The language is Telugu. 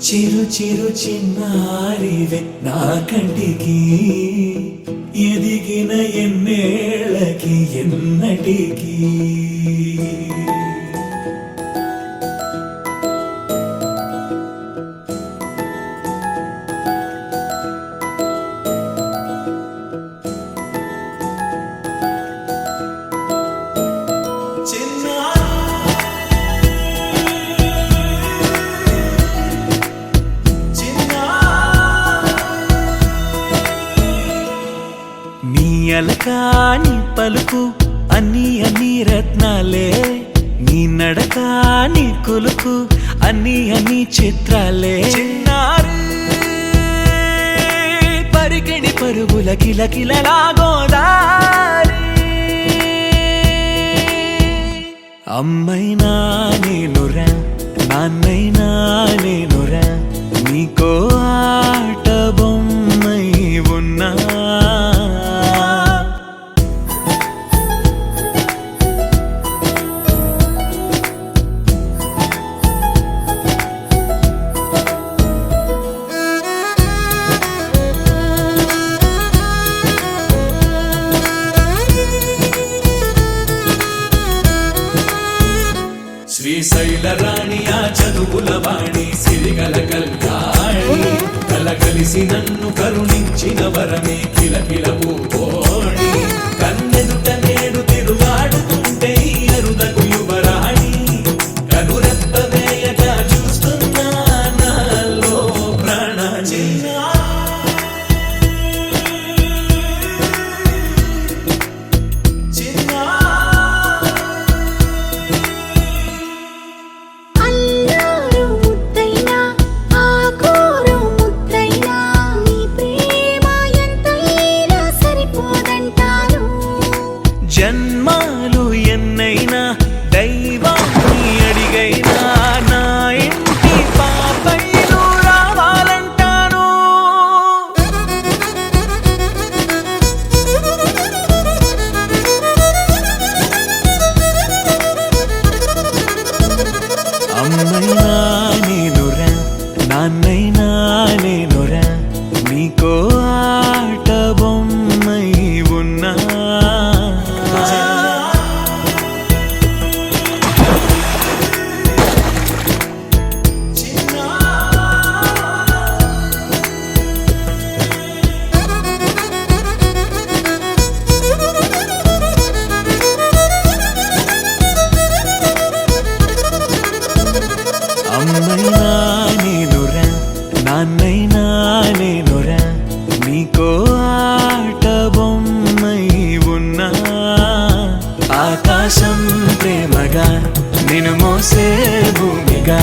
చిరు చిరు చిన్నారివే నా కంటికి ఎదిగిన ఎన్నేళ్ళకి ఎన్నటికి అలకాని పలుకు అన్ని అన్ని రత్నాలే నీ నడకాని కులుకు అన్ని అన్ని చిత్రాలే పరికిణి పరుగుల కిలకిలలాగోదారి అమ్మైనా నేనురా నాన్నైనా నేనురా నీకో ఆట బొమ్మై ఉన్నా శ్రీశైల రాణి ఆ చదువుల వాణి సిరిగల కల్యాణి కలగలిసి నన్ను కరుణించిన వరమే కిలకిల పూకోణి కన్నెదుట నేడు తిరుగాడుతుంటే అరుదకు యువరాణి కనురెప్ప వేయగా చూస్తున్నా నాలో ప్రాణ జన్మాలు ఎన్నైనా దైవాన్ని అడిగైనా నా ఇంటి పాపైలు రావాలంటాను అమ్మైనా నేనురా నాన్నైనా నేనురా నీకో ఆట బొమ్మై ఉన్నా అమ్మైనా నేనురా నాన్నైనా నేనురా నీకో ఆట బొమ్మై ఉన్నా ఆకాశం ప్రేమగా నిన్ను మోసే భూమిగా